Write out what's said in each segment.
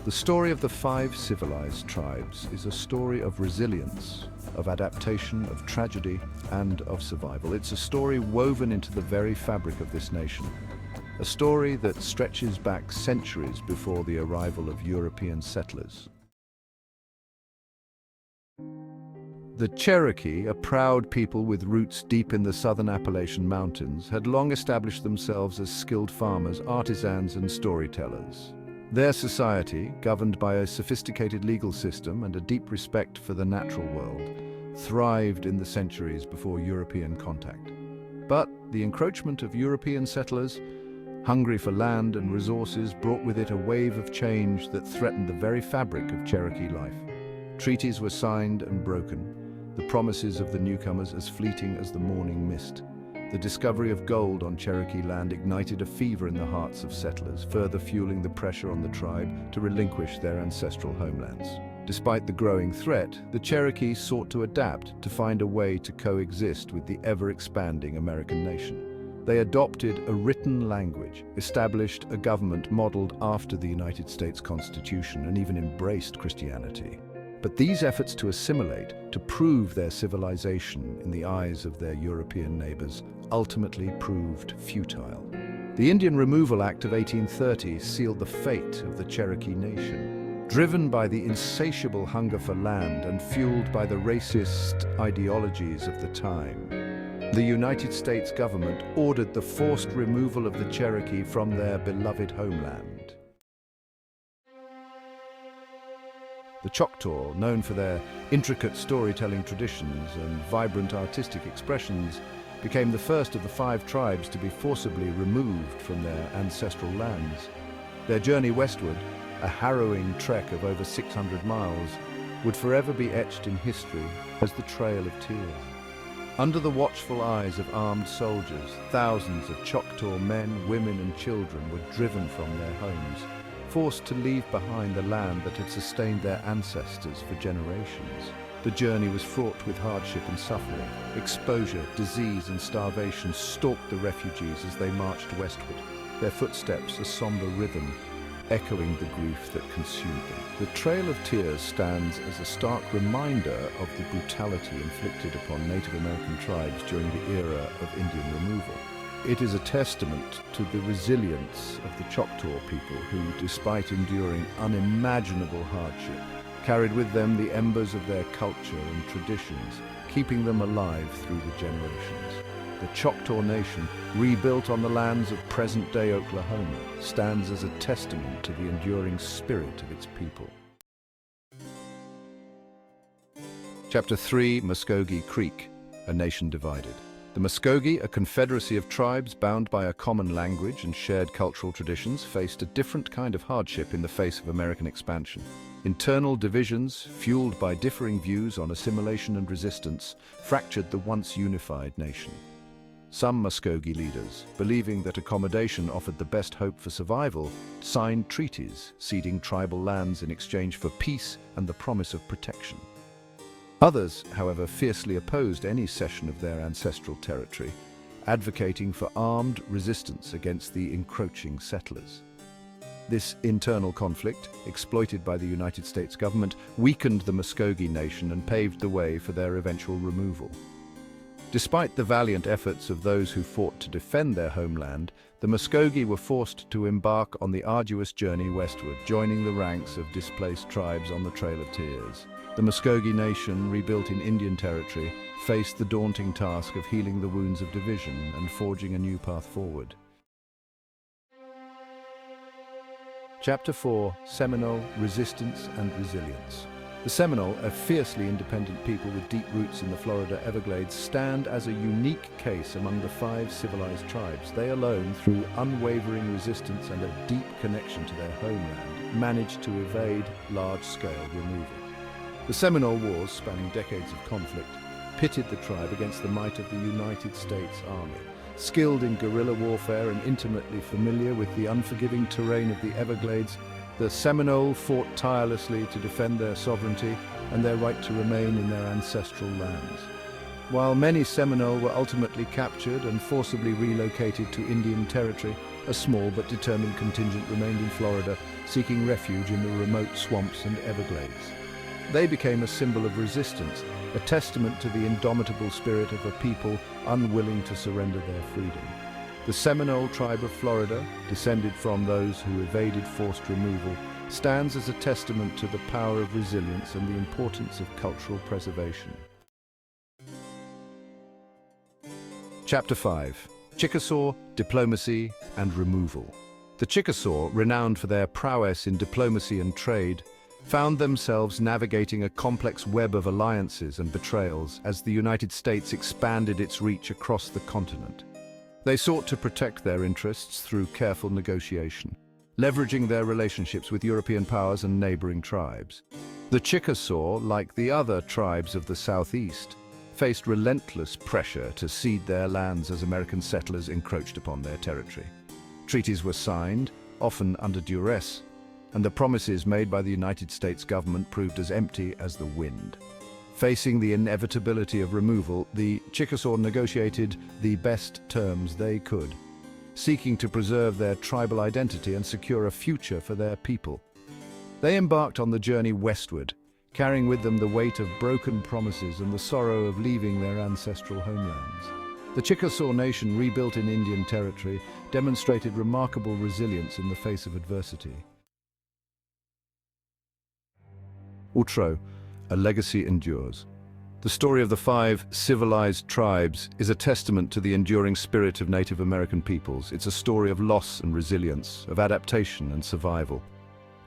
The story of the Five Civilized Tribes is a story of resilience, of adaptation, of tragedy, and of survival. It's a story woven into the very fabric of this nation. A story that stretches back centuries before the arrival of European settlers. The Cherokee, a proud people with roots deep in the Southern Appalachian Mountains, had long established themselves as skilled farmers, artisans, and storytellers. Their society, governed by a sophisticated legal system and a deep respect for the natural world, thrived in the centuries before European contact. But the encroachment of European settlers, hungry for land and resources, brought with it a wave of change that threatened the very fabric of Cherokee life. Treaties were signed and broken, the promises of the newcomers as fleeting as the morning mist. The discovery of gold on Cherokee land ignited a fever in the hearts of settlers, further fueling the pressure on the tribe to relinquish their ancestral homelands. Despite the growing threat, the Cherokee sought to adapt, to find a way to coexist with the ever-expanding American nation. They adopted a written language, established a government modeled after the United States Constitution, and even embraced Christianity. But these efforts to assimilate, to prove their civilization in the eyes of their European neighbors, ultimately proved futile. The Indian Removal Act of 1830 sealed the fate of the Cherokee Nation. Driven by the insatiable hunger for land and fueled by the racist ideologies of the time, the United States government ordered the forced removal of the Cherokee from their beloved homeland. The Choctaw, known for their intricate storytelling traditions and vibrant artistic expressions, became the first of the five tribes to be forcibly removed from their ancestral lands. Their journey westward, a harrowing trek of over 600 miles, would forever be etched in history as the Trail of Tears. Under the watchful eyes of armed soldiers, thousands of Choctaw men, women, and children were driven from their homes, forced to leave behind the land that had sustained their ancestors for generations. The journey was fraught with hardship and suffering. Exposure, disease, and starvation stalked the refugees as they marched westward, their footsteps a somber rhythm, echoing the grief that consumed them. The Trail of Tears stands as a stark reminder of the brutality inflicted upon Native American tribes during the era of Indian removal. It is a testament to the resilience of the Choctaw people who, despite enduring unimaginable hardship, carried with them the embers of their culture and traditions, keeping them alive through the generations. The Choctaw Nation, rebuilt on the lands of present-day Oklahoma, stands as a testament to the enduring spirit of its people. Chapter 3, Muskogee Creek, A Nation Divided. The Muskogee, a confederacy of tribes bound by a common language and shared cultural traditions, faced a different kind of hardship in the face of American expansion. Internal divisions, fueled by differing views on assimilation and resistance, fractured the once unified nation. Some Muskogee leaders, believing that accommodation offered the best hope for survival, signed treaties ceding tribal lands in exchange for peace and the promise of protection. Others, however, fiercely opposed any cession of their ancestral territory, advocating for armed resistance against the encroaching settlers. This internal conflict, exploited by the United States government, weakened the Muskogee Nation and paved the way for their eventual removal. Despite the valiant efforts of those who fought to defend their homeland, the Muskogee were forced to embark on the arduous journey westward, joining the ranks of displaced tribes on the Trail of Tears. The Muskogee Nation, rebuilt in Indian territory, faced the daunting task of healing the wounds of division and forging a new path forward. Chapter 4, Seminole, Resistance and Resilience. The Seminole, a fiercely independent people with deep roots in the Florida Everglades, stand as a unique case among the five civilized tribes. They alone, through unwavering resistance and a deep connection to their homeland, managed to evade large-scale removal. The Seminole Wars, spanning decades of conflict, pitted the tribe against the might of the United States Army. Skilled in guerrilla warfare and intimately familiar with the unforgiving terrain of the Everglades, the Seminole fought tirelessly to defend their sovereignty and their right to remain in their ancestral lands. While many Seminole were ultimately captured and forcibly relocated to Indian territory, A small but determined contingent remained in Florida, seeking refuge in the remote swamps and Everglades. They became a symbol of resistance, a testament to the indomitable spirit of a people unwilling to surrender their freedom. The Seminole tribe of Florida, descended from those who evaded forced removal, stands as a testament to the power of resilience and the importance of cultural preservation. Chapter 5. Chickasaw, Diplomacy and Removal. The Chickasaw, renowned for their prowess in diplomacy and trade, found themselves navigating a complex web of alliances and betrayals as the United States expanded its reach across the continent. They sought to protect their interests through careful negotiation, leveraging their relationships with European powers and neighboring tribes. The Chickasaw, like the other tribes of the Southeast, faced relentless pressure to cede their lands as American settlers encroached upon their territory. Treaties were signed, often under duress, and the promises made by the United States government proved as empty as the wind. Facing the inevitability of removal, the Chickasaw negotiated the best terms they could, seeking to preserve their tribal identity and secure a future for their people. They embarked on the journey westward, carrying with them the weight of broken promises and the sorrow of leaving their ancestral homelands. The Choctaw Nation, rebuilt in Indian territory, demonstrated remarkable resilience in the face of adversity. Outro, a legacy endures. The story of the 5 civilized tribes is a testament to the enduring spirit of Native American peoples. It's a story of loss and resilience, of adaptation and survival.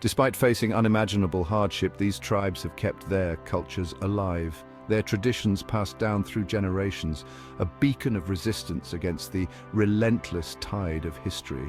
Despite facing unimaginable hardship, these tribes have kept their cultures alive, their traditions passed down through generations, a beacon of resistance against the relentless tide of history.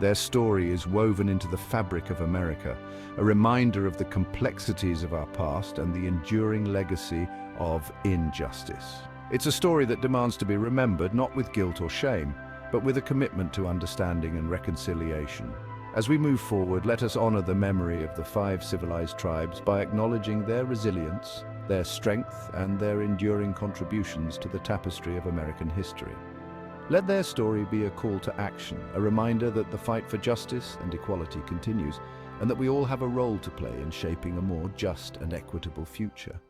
Their story is woven into the fabric of America, a reminder of the complexities of our past and the enduring legacy of injustice. It's a story that demands to be remembered not with guilt or shame, but with a commitment to understanding and reconciliation. As we move forward, let us honor the memory of the 5 civilized tribes by acknowledging their resilience, their strength, and their enduring contributions to the tapestry of American history. Let their story be a call to action, a reminder that the fight for justice and equality continues, and that we all have a role to play in shaping a more just and equitable future.